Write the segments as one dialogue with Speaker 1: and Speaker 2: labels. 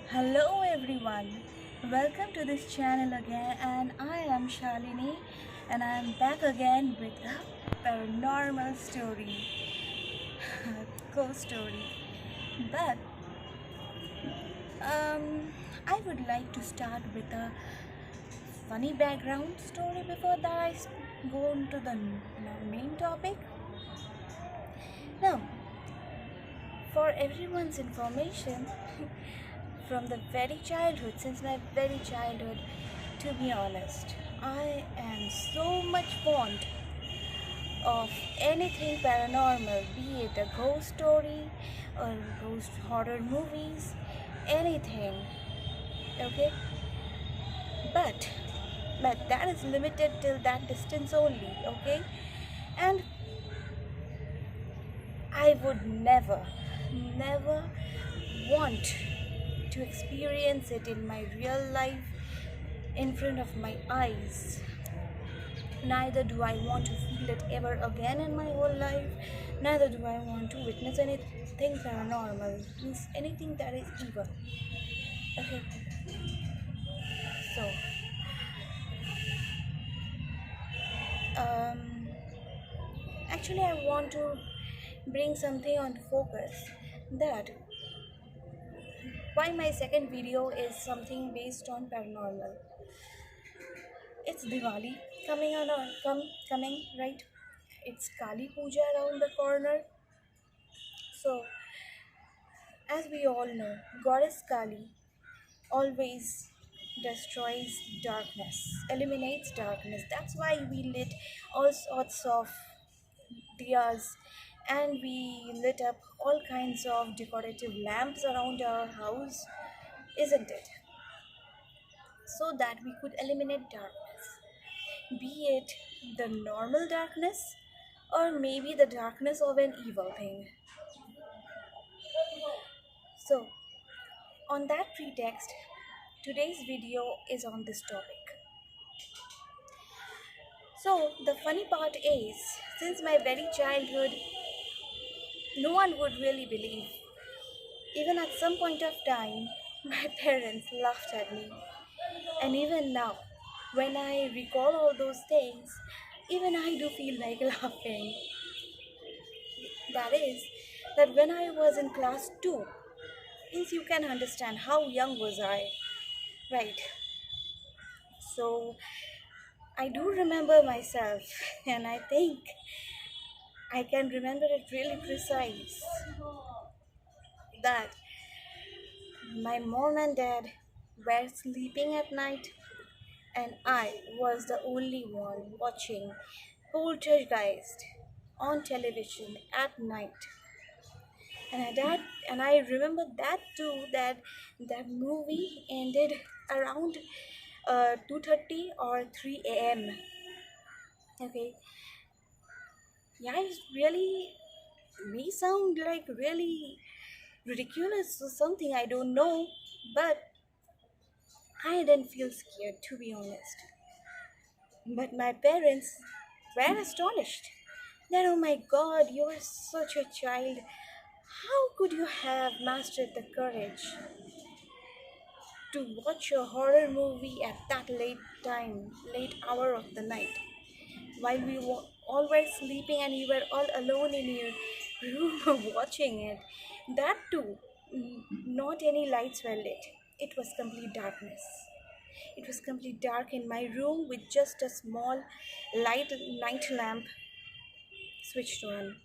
Speaker 1: Hello everyone, welcome to this channel again, and I am Shalini, and I am back again with a paranormal story, ghost story. But I would like to start with a funny background story before that go into the main topic. Now, for everyone's information, from the very childhood, since my very childhood, to be honest, I am so much fond of anything paranormal, be it a ghost story or ghost horror movies, anything. Okay, but but that is limited till that distance only. Okay, and I would never want to experience it in my real life in front of my eyes. Neither do I want to feel it ever again in my whole life. Neither do I want to witness anything paranormal, means anything that is evil. Okay, so um, actually, I want to bring something on focus, that why my second video is something based on paranormal. It's Diwali coming, right? It's Kali Puja around the corner. So, as we all know, Goddess Kali always destroys darkness, eliminates darkness. That's why we lit all sorts of diyas, and we lit up all kinds of decorative lamps around our house, isn't it? So that we could eliminate darkness, be it the normal darkness or maybe the darkness of an evil thing. So, on that pretext, today's video is on this topic. So, the funny part is, since my very childhood, no one would really believe. Even at some point of time, my parents laughed at me. And even now, when I recall all those things, even I do feel like laughing. That is, that when I was in class 2, means you can understand how young was I, right? So, I do remember myself, and I think I can remember it really precise, that my mom and dad were sleeping at night, and I was the only one watching Poltergeist on television at night. And I remember that too. That movie ended around 2:30 or 3 a.m. Okay, yeah, it really may sound like really ridiculous or something. I don't know, but I didn't feel scared, to be honest. But my parents were astonished. That, oh my god, you are such a child. How could you have mastered the courage to watch a horror movie at that late hour of the night, while we were all were sleeping and you were all alone in your room watching it? That too, not any lights were lit. It was complete darkness. It was complete dark in my room with just a small light night lamp switched on.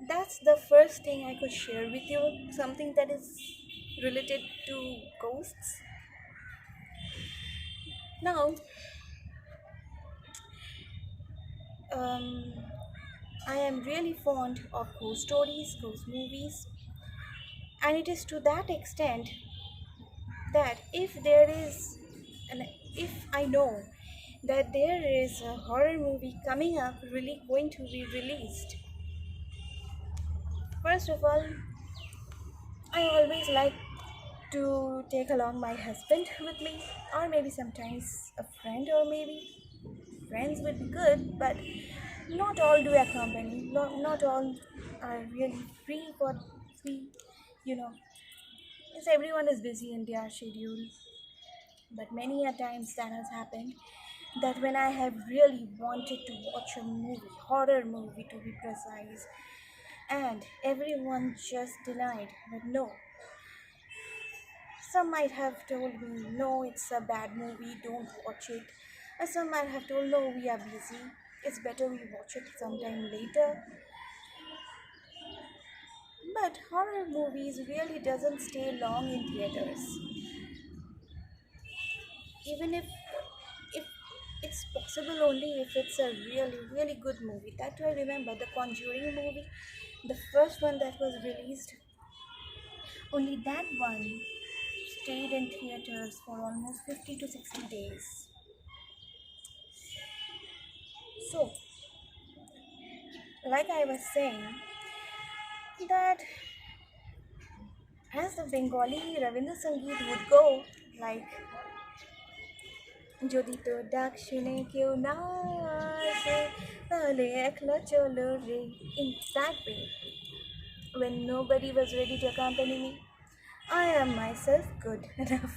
Speaker 1: That's the first thing I could share with you, something that is related to ghosts. Now, um, I am really fond of ghost stories, ghost movies, and it is to that extent that if I know that there is a horror movie coming up, really going to be released, first of all, I always like to take along my husband with me, or maybe sometimes a friend, or maybe friends would be good, but not all do accompany. Not all are really free, you know. Yes, everyone is busy in their schedule, but many a times that has happened that when I have really wanted to watch a movie, horror movie to be precise, and everyone just denied that no. Some might have told me, no, it's a bad movie, don't watch it. Or some might have told, no, we are busy, it's better we watch it sometime later. But horror movies really doesn't stay long in theaters. Even if it's possible only if it's a really, really good movie. That I remember the Conjuring movie, the first one that was released, only that one stayed in theaters for almost 50 to 60 days. So, like I was saying, that as the Bengali Ravindra Sangeet would go, like যদি তোর ডাক শুনে কেউ না আসে তাহলে একলা চলো রে, in that way, when nobody was ready to accompany me, I am myself good enough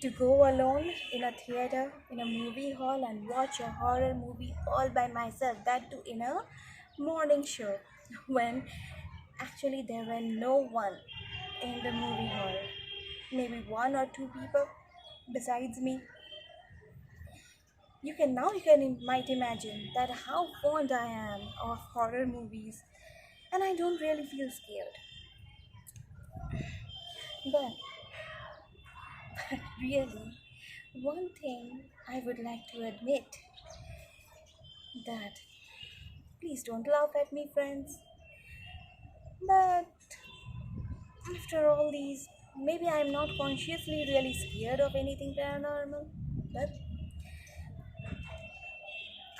Speaker 1: to go alone in a theater, in a movie hall, and watch a horror movie all by myself. That too in a morning show when actually there were no one in the movie hall. Maybe one or two people besides me. You might imagine that how fond I am of horror movies, and I don't really feel scared. But really, one thing I would like to admit that please don't laugh at me, friends. But after all these, maybe I'm not consciously really scared of anything paranormal, but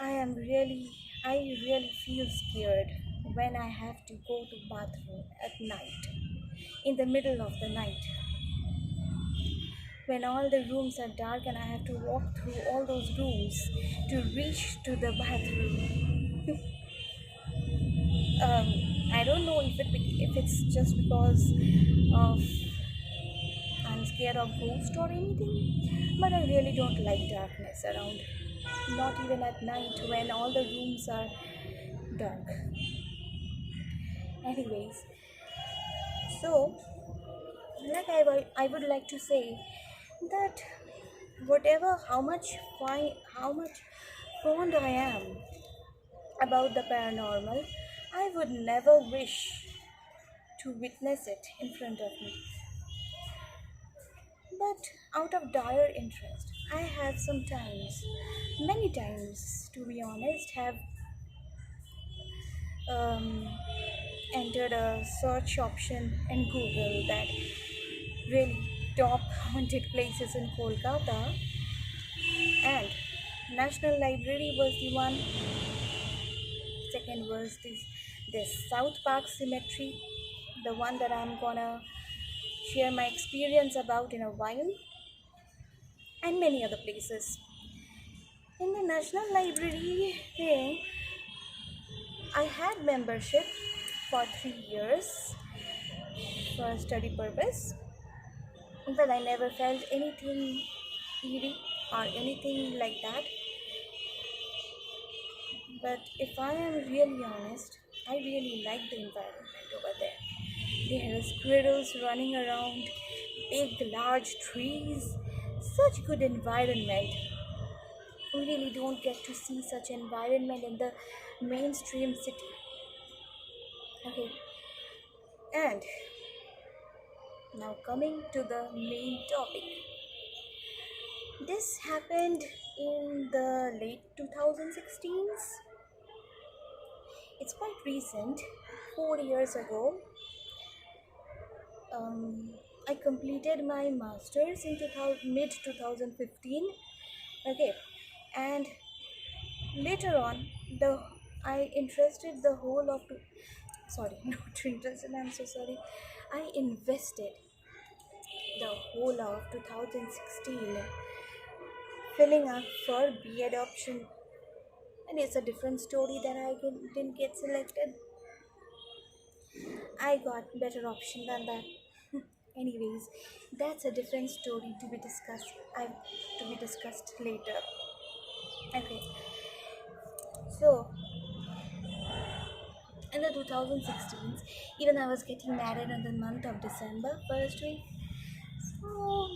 Speaker 1: I really feel scared when I have to go to bathroom at night, in the middle of the night, when all the rooms are dark and I have to walk through all those rooms to reach to the bathroom. um, I don't know if it's just because of I'm scared of ghosts or anything, but I really don't like darkness around. Not even at night when all the rooms are dark. Anyways, so I would like to say that whatever how much fond I am about the paranormal, I would never wish to witness it in front of me. But out of dire interest, I have sometimes, many times to be honest, have um, entered a search option in Google that really top haunted places in Kolkata, and National Library was the one. Second was this South Park Cemetery, the one that I'm gonna share my experience about in a while, and many other places. In the National Library thing, I had membership for 3 years for study purpose, but I never felt anything eerie or anything like that. But if I am really honest, I really like the environment over there. There are squirrels running around, big, large trees, such good environment. We really don't get to see such environment in the mainstream city. Okay, and now coming to the main topic. This happened in the late 2016s. It's quite recent, 4 years ago. Um, I completed my masters in mid 2015. Okay, and later on, the I interested the whole of sorry, not interested. I'm so sorry. I invested the whole of 2016 filling up for B option, and it's a different story that didn't get selected. I got better option than that. Anyways, that's a different story to be discussed. To be discussed later. Okay, so in the 2016s, even I was getting married in the month of December first week. So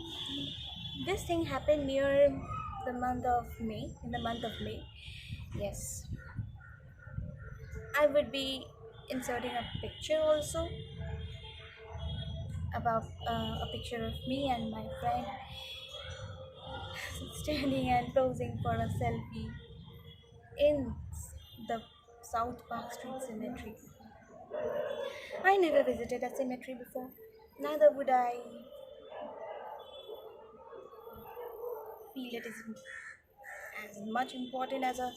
Speaker 1: this thing happened near the month of May. In the month of May, yes, I would be inserting a picture also about a picture of me and my friend standing and posing for a selfie in the South Park Street Cemetery. I never visited a cemetery before. Neither would I feel it is as much important as a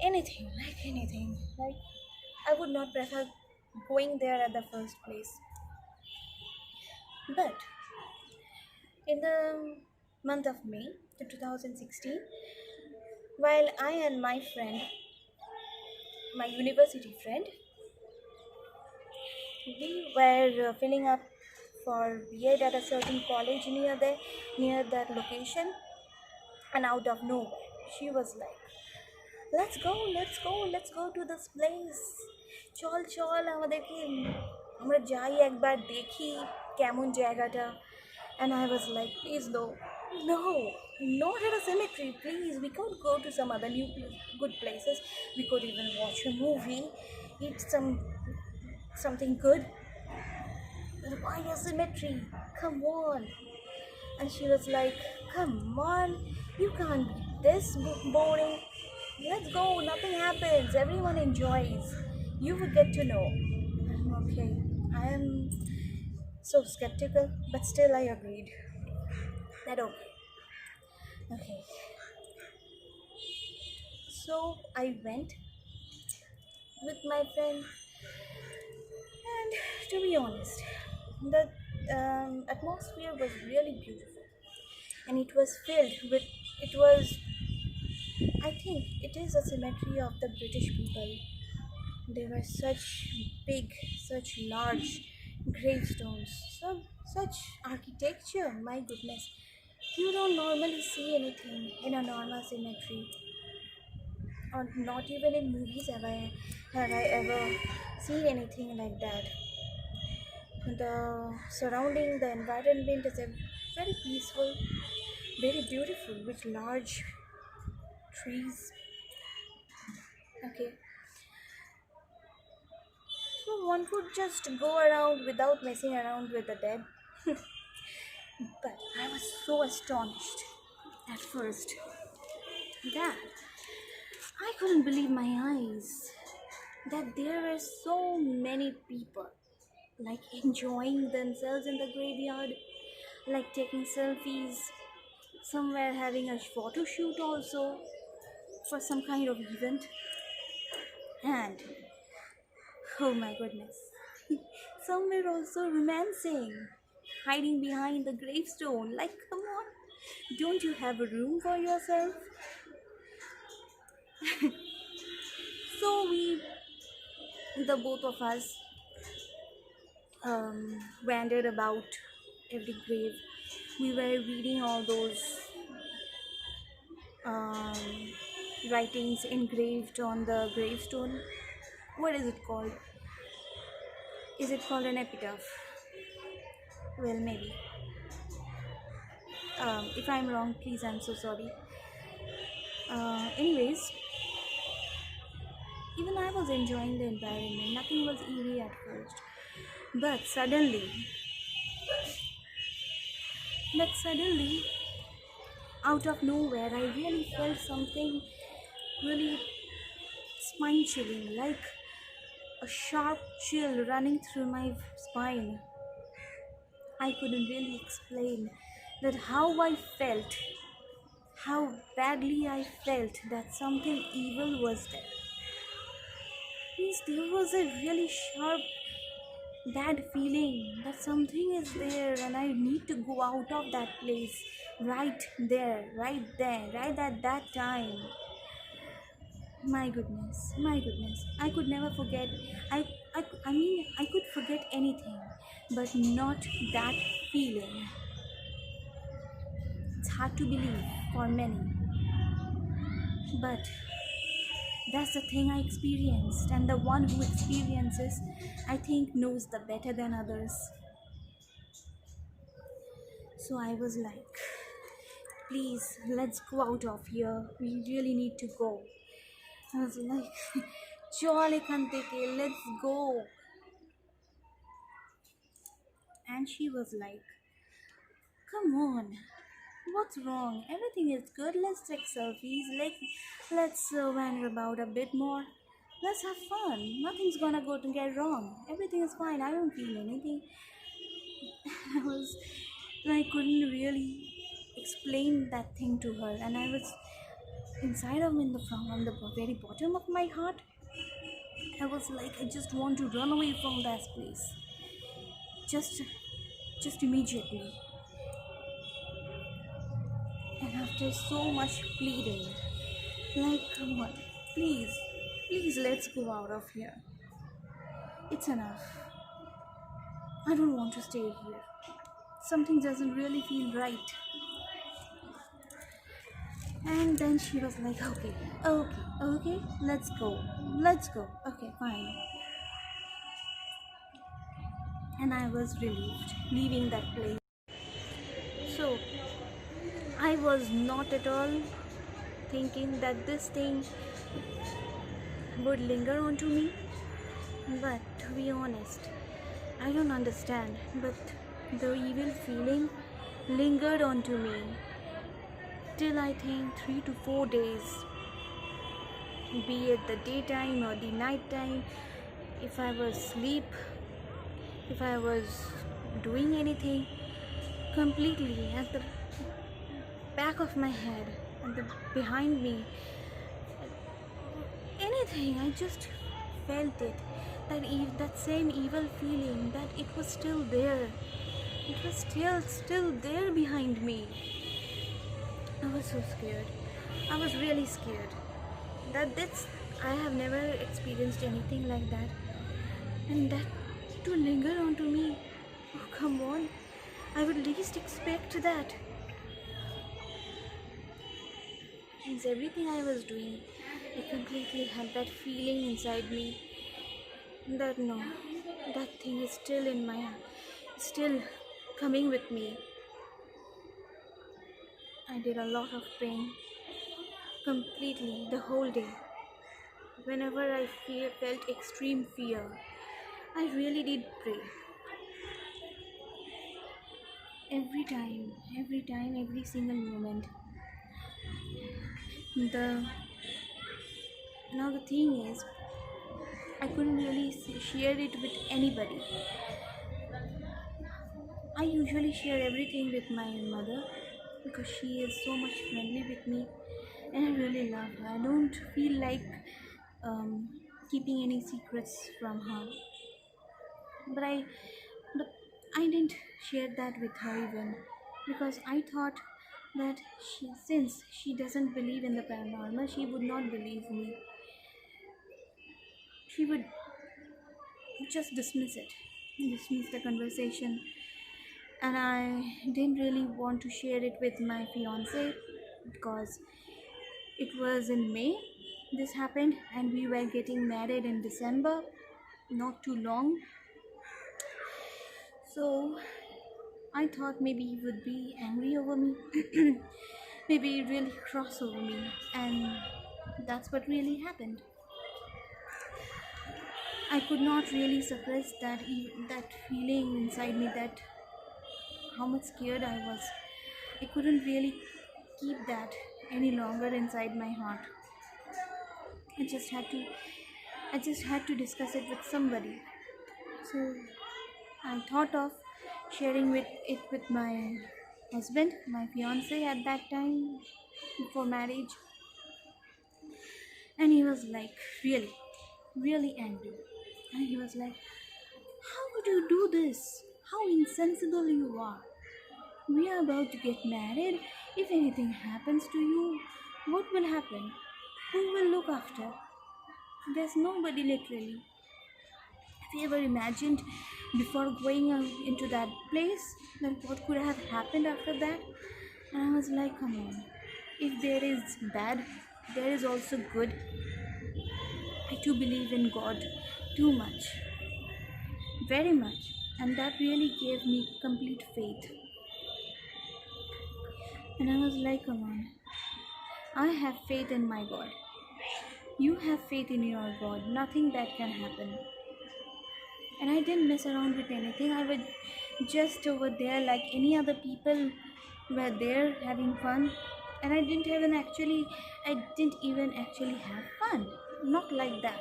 Speaker 1: anything. Like I would not prefer going there at the first place. But in the month of May 2016, while I and my friend, my university friend, we were filling up for B.Ed at a certain college near that location, and out of nowhere, she was like, let's go to this place. চল আমাদেরকে আমরা যাই একবার দেখি কেমন জায়গাটা. And I was like, please no, not at a cemetery, please. We could go to some other good places. We could even watch a movie, eat something good. But why a cemetery? Come on. And she was like, come on, you can't be this boring. Let's go, nothing happens, everyone enjoys. You will get to know. Okay, I am so skeptical, but still I agreed. That okay. Okay. So I went with my friend, and to be honest, the atmosphere was really beautiful, and it was filled with. It was. I think it is a cemetery of the British people. They were such big, such large gravestones, such architecture. My goodness, you don't normally see anything in a normal cemetery, or not even in movies have I ever seen anything like that. The surrounding, the environment is a very peaceful, very beautiful, with large trees. Okay, so one could just go around without messing around with the dead. But I was so astonished at first that I couldn't believe my eyes that there were so many people like enjoying themselves in the graveyard, like taking selfies, somewhere having a photo shoot also for some kind of event. And oh my goodness, some were also romancing, hiding behind the gravestone. Like, come on, don't you have a room for yourself? So the both of us, wandered about every grave. We were reading all those um, writings engraved on the gravestone. What is it called? Is it called an epitaph? Well, maybe. If I'm wrong, please, I'm so sorry. Anyways, even I was enjoying the environment. Nothing was eerie at first. But suddenly, out of nowhere, I really felt something really spine chilling, like a sharp chill running through my spine. I couldn't really explain that how badly I felt that something evil was there. Means there was a really sharp, bad feeling that something is there and I need to go out of that place right there, right at that time. My goodness, I could never forget. I mean, I could forget anything, but not that feeling. It's hard to believe for many, but that's the thing I experienced, and the one who experiences, I think, knows the better than others. So I was like, please, let's go out of here. We really need to go. I was like, Jolly Kanteke, let's go. And she was like, come on, what's wrong? Everything is good. Let's take selfies. Let's wander about a bit more. Let's have fun. Nothing's gonna go to get wrong. Everything is fine. I don't feel anything. I was, I couldn't really explain that thing to her, and I was inside of me, in the from on the very bottom of my heart. I was like, I just want to run away from that place, just, just immediately. And after so much pleading, like, come on, please, please, let's go out of here. It's enough. I don't want to stay here. Something doesn't really feel right. And then she was like, okay, okay, okay, let's go, okay, fine. And I was relieved leaving that place. So I was not at all thinking that this thing would linger onto me. But to be honest, I don't understand, but the evil feeling lingered onto me till I think 3 to 4 days, be it the daytime or the nighttime. If I was asleep, if I was doing anything, completely at the back of my head and the behind me, anything, I just felt it, that same evil feeling, that it was still there, it was still there behind me. I was so scared. I was really scared. That's I have never experienced anything like that. And that to linger onto me. Oh, come on. I would least expect that. Since everything I was doing, I completely had that feeling inside me that no, that thing is still in my, still coming with me. I did a lot of praying completely the whole day. Whenever I felt extreme fear, I really did pray. Every time, every single moment. The Now the thing is, I couldn't really share it with anybody. I usually share everything with my mother because she is so much friendly with me, and I really love her. I don't feel like um, keeping any secrets from her. But but I didn't share that with her even because I thought that since she doesn't believe in the paranormal, she would not believe me. She would just dismiss the conversation, and I didn't really want to share it with my fiance because it was in May this happened, and we were getting married in December, not too long. So I thought maybe he would be angry over me, maybe really cross over me, and that's what really happened. I could not really suppress that feeling inside me, that how much scared I was. I couldn't really keep that any longer inside my heart. I just had to I just had to discuss it with somebody. So I thought of sharing with my husband, my fiance at that time before marriage, and he was like really, really angry. And he was like, how could you do this? How insensible you are. We are about to get married. If anything happens to you, what will happen? Who will look after? There's nobody literally. you ever imagined before going into that place that what could have happened after that? And I was like, come on, if there is bad, there is also good. I too believe in God too much, very much, and that really gave me complete faith. And I was like, come on, I have faith in my God. You have faith in your God. Nothing that can happen. And I didn't mess around with anything. I was just over there like any other people were there having fun. And I didn't even actually have fun. Not like that.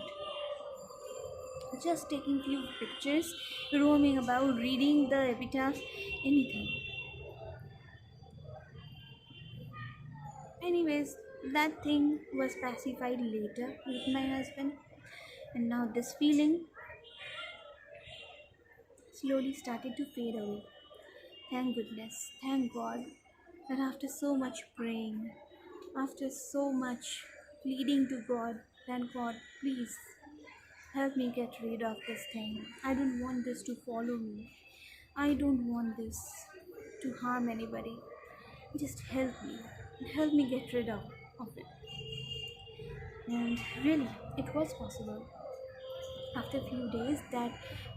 Speaker 1: Just taking few pictures, roaming about, reading the epitaphs, anything. Anyways, that thing was pacified later with my husband. And now this feeling slowly started to fade away. Thank goodness, thank God that after so much praying, after so much pleading to God, thank God, please help me get rid of this thing. I don't want this to follow me. I don't want this to harm anybody. Just help me. Help me get rid of it. And really, it was possible. After a few days, that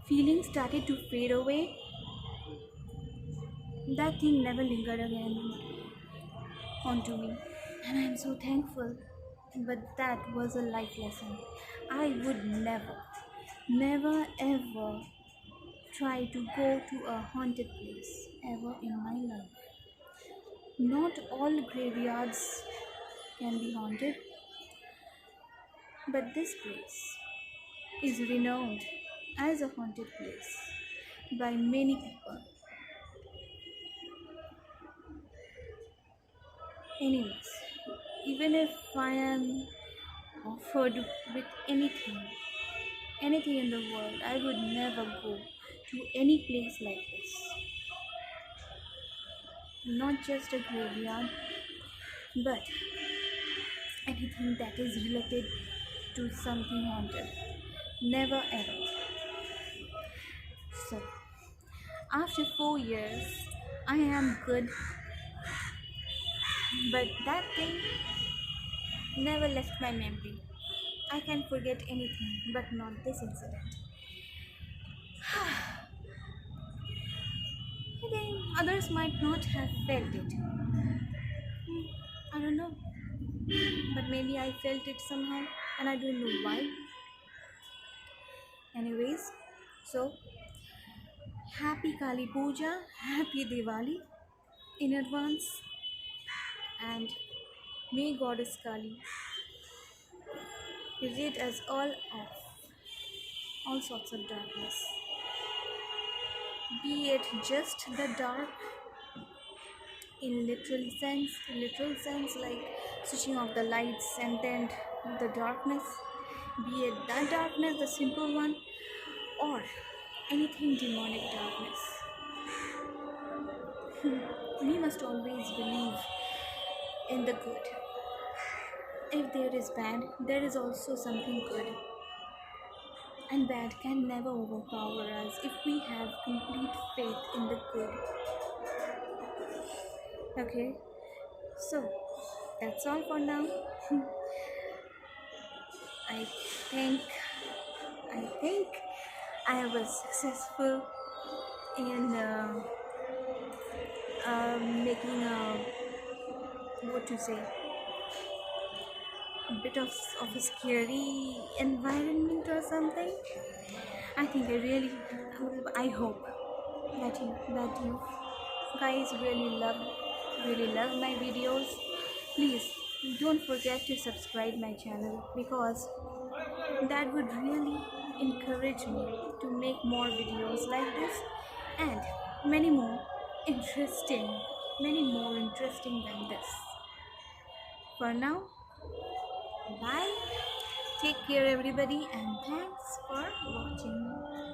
Speaker 1: feeling started to fade away. That thing never lingered again onto me, and I am so thankful. But that was a life lesson. I would never ever try to go to a haunted place ever in my life. Not all graveyards can be haunted, but this place is renowned as a haunted place by many people. Anyways, even if I am offered with anything in the world, I would never go to any place like this. Not just a graveyard, but anything that is related to something haunted. Never ever. So, after 4 years, I am good, but that thing never left my memory. I can forget anything, but not this incident. I think others might not have felt it. I don't know, but maybe I felt it somehow, and I don't know why. Anyways, so happy Kali Puja, happy Diwali in advance, and may Goddess Kali rid us all of all sorts of darkness. Be it just the dark in literal sense like switching off the lights and then the darkness, be it that darkness, the simple one, or anything demonic darkness. We must always believe in the good. If there is bad, there is also something good. And bad can never overpower us if we have complete faith in the good. Okay, so that's all for now. I think I think I was successful in making a what to say a bit of a scary environment or something. I think I hope that you guys really love my videos. Please don't forget to subscribe my channel because that would really encourage me to make more videos like this and many more interesting many more interesting than this. For now, bye, take care everybody, and thanks for watching.